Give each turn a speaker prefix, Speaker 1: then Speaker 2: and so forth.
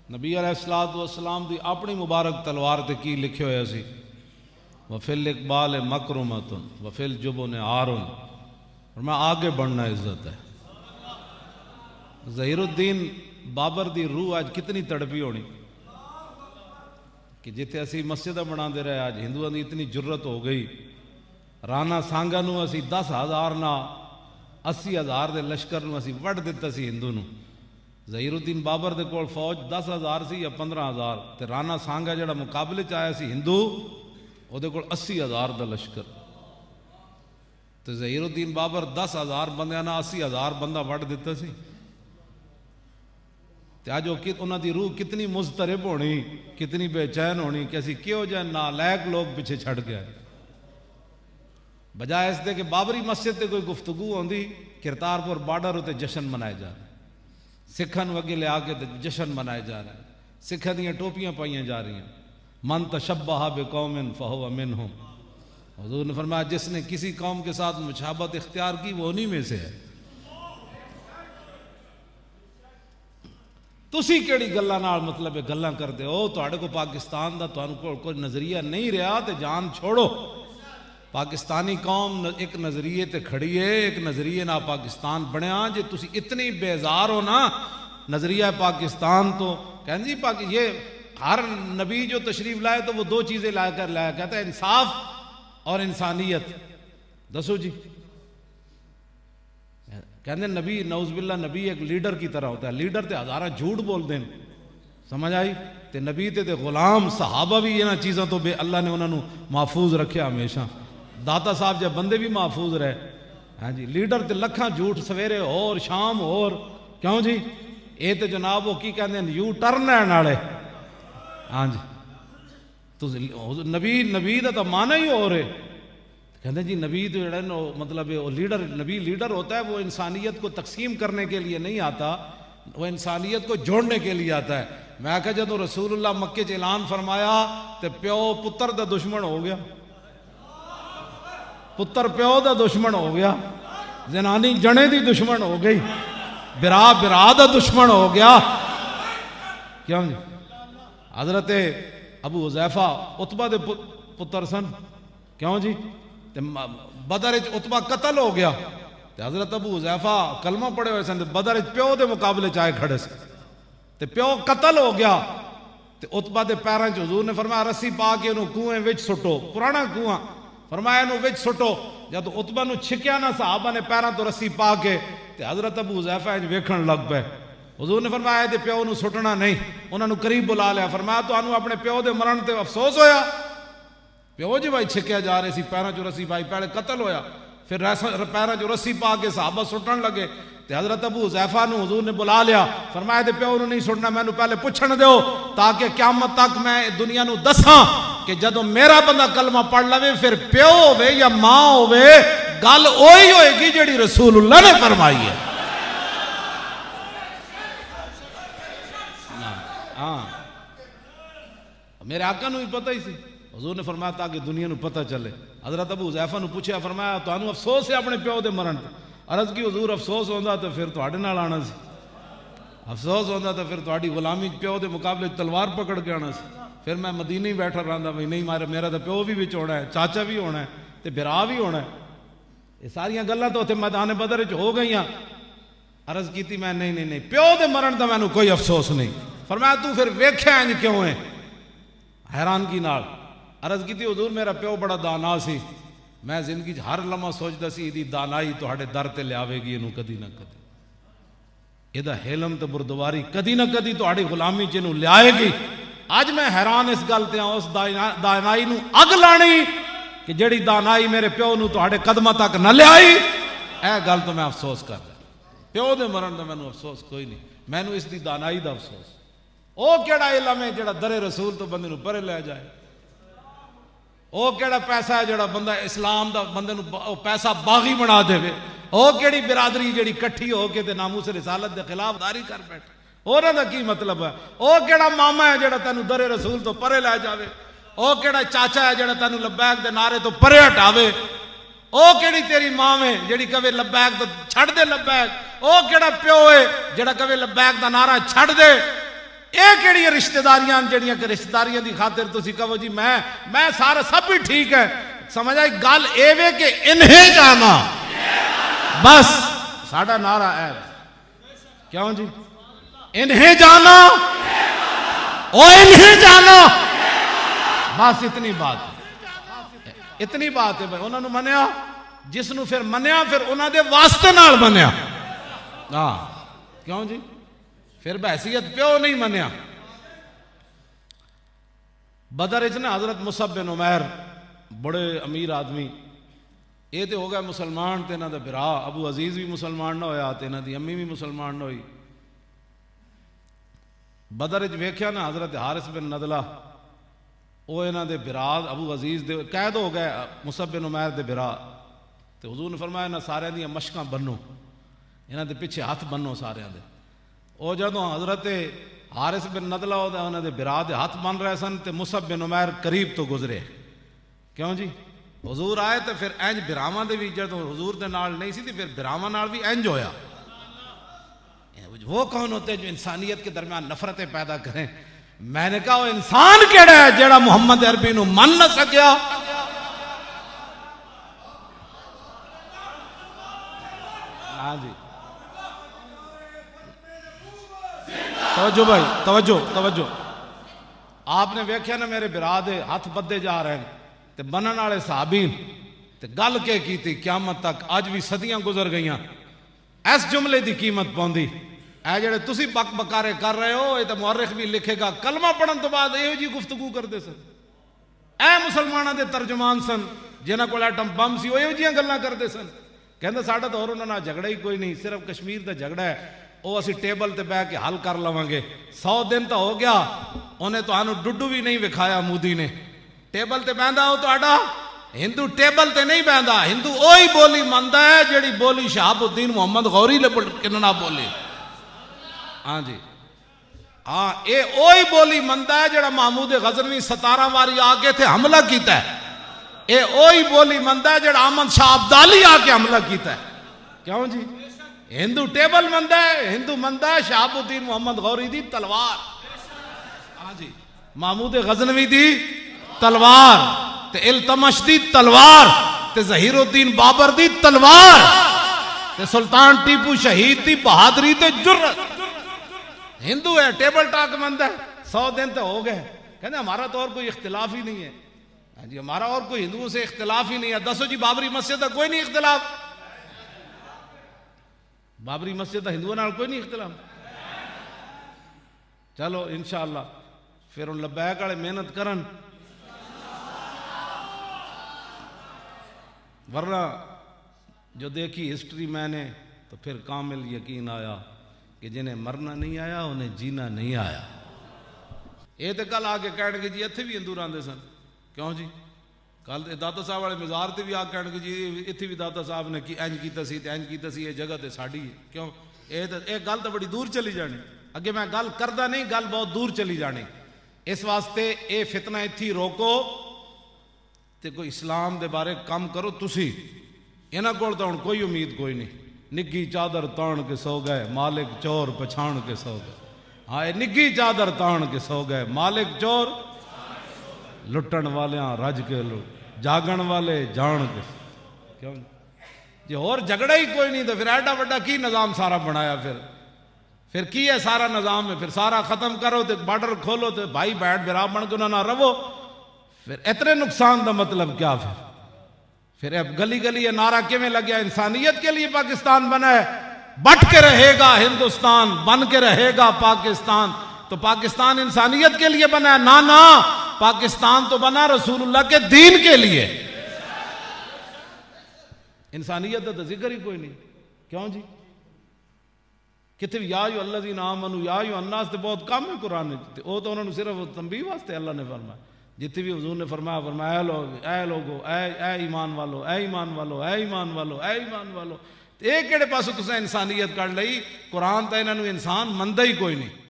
Speaker 1: نبی علیہ الصلوۃ والسلام دی اپنی مبارک تلوار تے کی لکھے ہویا سی وفل اقبال مکرمتن وفل جبن عارن، اور میں آگے بڑھنا عزت ہے۔ ظہیر الدین بابر دی روح آج کتنی تڑپی ہونی کہ جتے اسی مسجدہ بنا دے رہے، آج ہندوؤں دی اتنی جرت ہو گئی، رانا سانگا نو اسی 10,000 نہ 80,000 دے لشکر نو اسی وڈ دیتا سی ہندو نو۔ ظہیر الدین بابر دے کول فوج 10,000 سی یا 15,000 تے رانا سانگا جڑا مقابلے چاہیا سی ہندو او دے کول 80,000 دا لشکر، تے ظہیر الدین بابر 10,000 بندیاں نہ 80,000 بندہ وڈ دیتا سی۔ تے آج انہاں دی روح کتنی مضطرب ہونی، کتنی بے چین ہونی کہ اسی کیوں جائے نالائق لوگ پیچھے چھڑ گیا۔ بجائے اس دے کہ بابری مسجد تے کوئی گفتگو ہوندی، کرتارپور بارڈر ہوتے جشن منائے جا رہے، سکھن وگے لے آکے جشن منائے جا رہے ہیں، سکھن دیاں ٹوپیاں پائیاں جا رہی ہیں۔ من تشبہ بقوم فہو منہم، حضور نے فرمایا جس نے کسی قوم کے ساتھ مشابہت اختیار کی وہ انہی میں سے ہے۔ تسی کیڑی گلاں نال مطلب گلاں کردے ہو؟ تہاڈے کو پاکستان دا تہانوں کول کوئی نظریہ نہیں رہا تے جان چھوڑو۔ پاکستانی قوم ایک نظریے تے کھڑی ہے، ایک نظریے نہ پاکستان بنیا۔ جے تسی اتنی بیزار ہو نا نظریہ پاکستان تو کہیں جی یہ ہر نبی جو تشریف لائے تو وہ دو چیزیں لا کر لایا، کہتا ہے انصاف اور انسانیت۔ دسو جی، کہتے ہیں نبی نعوذ باللہ نبی ایک لیڈر کی طرح ہوتا ہے، لیڈر تے ہزارہ جھوٹ بول دیں، سمجھ آئی؟ تے نبی تے غلام صحابہ بھی یہ چیزاں تو اللہ نے انہوں محفوظ رکھیا ہمیشہ۔ داتا صاحب جب بندے بھی محفوظ رہے، ہاں جی لیڈر تے لکھاں جھوٹ سویرے اور شام اور کیوں جی اے تے جناب وہ کی کہندے ہیں یو ٹرن ہے نالے، ہاں جی تو نبی دا تو معنی ہی ہو رہے۔ کہتے ہیں جی نبی تو جڑا مطلب لیڈر، نبی لیڈر ہوتا ہے وہ انسانیت کو تقسیم کرنے کے لیے نہیں آتا، وہ انسانیت کو جوڑنے کے لیے آتا ہے۔ میں کہا جب رسول اللہ مکے چ اعلان فرمایا تو پیو پتر دا دشمن ہو گیا، پتر پیو دا دشمن ہو گیا، زنانی جنے دی دشمن ہو گئی، برا برا دا دشمن ہو گیا۔ کیوں جی حضرت ابو حذیفہ عتبہ دے پتر سن، کیوں جی بدر وچ عتبہ قتل ہو گیا تے حضرت ابو حذیفہ کلمہ پڑھے ہوئے سن، بدر وچ پیو دے مقابلے چائے کھڑے سے تے پیو قتل ہو گیا تے عتبہ دے پیراں چ حضور نے فرمایا رسی پا کے انہوں کنویں وچ سٹو، پرانا کنواں، فرمایا انہوں وچ سٹو۔ جب عتبہ نو چھکیا نا صحابہ نے پیراں تو رسی پا کے تے حضرت ابو حذیفہ انج ویکھن لگ پے۔ حضور نے فرمایا تے پیو نو سٹنا نہیں، انہوں نے قریب بلا لیا، فرمایا تو انہوں اپنے پیو دے مرن تے افسوس ہویا؟ پیو جی بھائی چھکیا جا رہے سی، پیراں چ رسی پائی، پہلے قتل ہویا، پھر پیراں چ رسی پا کے صحابہ سٹن لگے تے حضرت ابو حذیفہ نو حضور نے بلا لیا، فرمایا تے پیو نو نہیں سٹنا، میں نو پہلے پوچھن دیو تاکہ قیامت تک میں دنیا نو دساں کہ جدو میرا بندہ کلمہ پڑھ لوے پھر پیو ہوئے یا ماں ہوئے گل اوہی ہوئے گی جڑی رسول اللہ نے فرمائی ہے۔ ہاں میرے آقا نو بھی پتہ ہی سی، حضور نے فرمایا تاکہ دنیا نو پتہ چلے۔ حضرت ابو حذیفہ نو پوچھا، فرمایا تو انہوں افسوس ہے اپنے پیو دے مرن تے؟ عرض کی حضور افسوس ہوندا تو پھر تواڈے نال آنا سی، افسوس ہوندا تو پھر تواڈی غلامی پیو دے مقابلے تلوار پکڑ کے آنا سی، پھر میں مدینے ہی بیٹھا رہندا بھئی نہیں میرا تو پیو بھی وچ ہونا ہے، چاچا بھی ہونا ہے تے برا بھی ہونا ہے۔ یہ ساریاں گلاں تو اتنے میدان بدر وچ ہو گئیاں۔ عرض کیتی میں نہیں پیو دے مرن دا مینوں کوئی افسوس نہیں۔ فرمایا تو پھر ویکھیا انج کیوں ہے؟ حیرانگی نال عرض کیتی حضور میرا پیو بڑا دانا سی، میں زندگی ہر لمحہ سوچدا سی ایدی دانائی تہاڈے در تے لیاوے گی اینوں کدی نہ کدی، ایدا حلم تے بردباری کدی نہ کدی تہاڈی غلامی چ اینوں لیائے گی۔ اج میں حیران اس گل تے اس دانائی نو اگ لانی کہ جڑی دانائی میرے پیو نو تہاڈے قدماں تک نہ لیائی، اے گل تو میں افسوس کر رہا۔ پیو دے مرن دا مینوں افسوس کوئی نہیں، مینوں اس دی دانائی دا افسوس۔ او کیڑا علم ہے جڑا در رسول تو بندے نو پرے لے جائے؟ او کیڑا پیسہ ہے جڑا بندہ اسلام دا بندے نو پیسہ باغی بنا دے وے؟ او کیڑی برادری جڑی کٹھی ہو کے تے ناموس رسالت دے خلاف داری کر بیٹھے؟ انہاں دا کی مطلب ہے؟ او کیڑا ماما ہے جڑا تینوں در رسول تو پرے لے جاوے؟ او کیڑا چاچا ہے جڑا تینوں لبیک دے نعرے تو پرے ہٹاوے؟ او کیڑی تیری ماں ہے جڑی کہے لبیک تو چھڑ دے لبیک؟ او کیڑا پیو ہے جڑا کہے لبیک دا نعرہ چھڑ دے؟ یہ کہڑی رشتہ داریاں جڑیاں کہ رشتہ داریاں دی خاطر تسی کہو جی میں سارا سب بھی ٹھیک ہے. سمجھ آئی گل ایوے کہ انہیں جانا بس ساڑھا نعرہ ہے. کیوں جی انہیں جانا او انہیں جانا بس اتنی بات ہے. اتنی بات ہے بھائی. انہوں نے منیا جس نو پھر منیا پھر انہوں دے واسطے نال منیا. ہاں کیوں جی پھر بحثیت پیو نہیں منیا. بدر اچنا حضرت مصعب بن عمیر بڑے امیر آدمی یہ تو ہو گیا مسلمان تے انہاں دا بھرا ابو عزیز بھی مسلمان نہ ہویا تے انہاں دی امی بھی مسلمان نہ ہوئی. بدر اچ ویکھیا نا حضرت حارث بن نضلہ وہ انہاں دے بھرا ابو عزیز دے قید ہو گئے مصعب بن عمیر دے بھرا تے حضور نے فرمایا انہاں سارے دیاں مشکاں بنو انہاں دے پیچھے ہاتھ بنو سارے دے. وہ جدوں حضرت حارث بن نضلہ انہاں دے بھرا دے ہاتھ بن رہے سن تے مصعب بن عمیر قریب تو گزرے. کیوں جی حضور آئے تو پھر انج بھراواں دے بھی جدوں حضور دے نال نہیں سی تے پھر بھراواں نال بھی انج ہویا. وہ کون ہوتے ہیں جو انسانیت کے درمیان نفرتیں پیدا کریں؟ میں نے کہا وہ انسان کیڑا ہے جیڑا محمد عربی نو من نہ سکیا. ہاں جی توجہ بھائی توجہ. آپ نے ویکھیا نا میرے برا دے ہاتھ بدے جا رہے ہیں تے بنن والے صحابی تے گل کے کیتی قیامت تک اج بھی صدیاں گزر گئیاں اس جملے دی قیمت پوندی. اے جڑے تسی بک بکارے کر رہے ہو یہ تے مورخ بھی لکھے گا کلمہ پڑھن تو بعد ایہو جی گفتگو کرتے سن. اے مسلماناں دے ترجمان سن جنہاں کول ایٹم بم سی وہ ایہو جیاں گلاں کرتے سن. کہندے ساڈا تو اور انہاں نال جھگڑا ہی کوئی نہیں صرف کشمیر دا جھگڑا ہے وہ اسی ٹیبل تے بیٹھ کے حل کر لواں گے. 100 دن تو ہو گیا انہیں تہانوں ڈڈو بھی نہیں وکھایا مودی نے. ٹیبل تے بہندا ہو تہاڈا ہندو ٹیبل تے نہیں بہندا. ہندو اوہی بولی مندا ہے جڑی بولی شہاب الدین محمد غوری نے کننا بولی. ہاں جی ہاں اے اوہی بولی مندا ہے جڑا محمود غزنوی 17 واری آ کے تھے حملہ کیتا ہے. اے اوہی بولی مندا ہے جڑا احمد شاہ ابدالی آ کے حملہ کیتا ہے. کیوں جی ہندو ٹیبل مندا ہے ہندو مندا ہے شہاب الدین محمد غوری دی تلوار. ہاں جی محمود غزنوی دی تلوار تے التمش دی تلوار تے ظہیر الدین بابر دی تلوار تے سلطان ٹیپو شہید دی بہادری تے جرت. ہندو ہے ٹیبل ٹاک مند ہے. 100 دن تو ہو گئے کہتے ہمارا تو اور کوئی اختلاف ہی نہیں ہے. ہاں جی ہمارا اور کوئی ہندوؤں سے اختلاف ہی نہیں ہے. دسو جی بابری مسجد کا کوئی نہیں اختلاف. بابری مسجد کا ہندوؤں نال کوئی نہیں اختلاف. چلو انشاءاللہ پھر ان لبیک والے محنت کرن ورنہ جو دیکھی ہسٹری میں نے تو پھر کامل یقین آیا کہ جنہیں مرنا نہیں آیا انہیں جینا نہیں آیا. یہ تو کل آ کے کہنے گے جی اتنے بھی ہندو رہندے سن. کیوں جی کل داتا صاحب والے مزار تے بھی آ کہنے گے جی اتنے بھی داتا صاحب نے انج کیتا سی تے انج کیتا سی یہ جگہ تے ساڈی ہے. کیوں یہ گل تو بڑی دور چلی جانی. اگے میں گل کردا نہیں گل بہت دور چلی جانی. اس واسطے اے فتنہ اتھی روکو تے کوئی اسلام دے بارے کام کرو. تسی انہاں کول تو ہن کوئی امید کوئی نہیں. نگی چادر تان کے سو گئے مالک چور پچھان کے سو گئے. ہاں نگی چادر تان کے سو گئے مالک چور لٹن والیاں رج کے لٹ جاگن والے جان کے. کیوں جی اور جھگڑا ہی کوئی نہیں تو پھر ایڈا بڑا کی نظام سارا بنایا. پھر کی ہے سارا نظام ہے. پھر سارا ختم کرو تو بارڈر کھولو تو بھائی بیٹھ برا بن کے نہ رہو. پھر اتنے نقصان دا مطلب کیا؟ پھر اب گلی گلی یہ نعرہ کیویں لگیا انسانیت کے لیے پاکستان بنا ہے. بٹ کے رہے گا ہندوستان بن کے رہے گا پاکستان. تو پاکستان انسانیت کے لیے بنا ہے؟ نہ پاکستان تو بنا رسول اللہ کے دین کے لیے. انسانیت کا ذکر ہی کوئی نہیں. کیوں جی کتنے یا ایھا الذین آمنوا یا ایھا الناس تے بہت کم ہے قرآن. وہ تو انہوں نے صرف تنبیہ واسطے اللہ نے فرمایا. جتنے بھی حضور نے فرمایا اے لوگو اے ایمان والو اے ایمان والو اے ایمان والو اے ایمان والو. یہ کہڑے پاسوں تساں انسانیت کر لئی؟ قرآن تو انہوں نے انسان مندا ہی کوئی نہیں.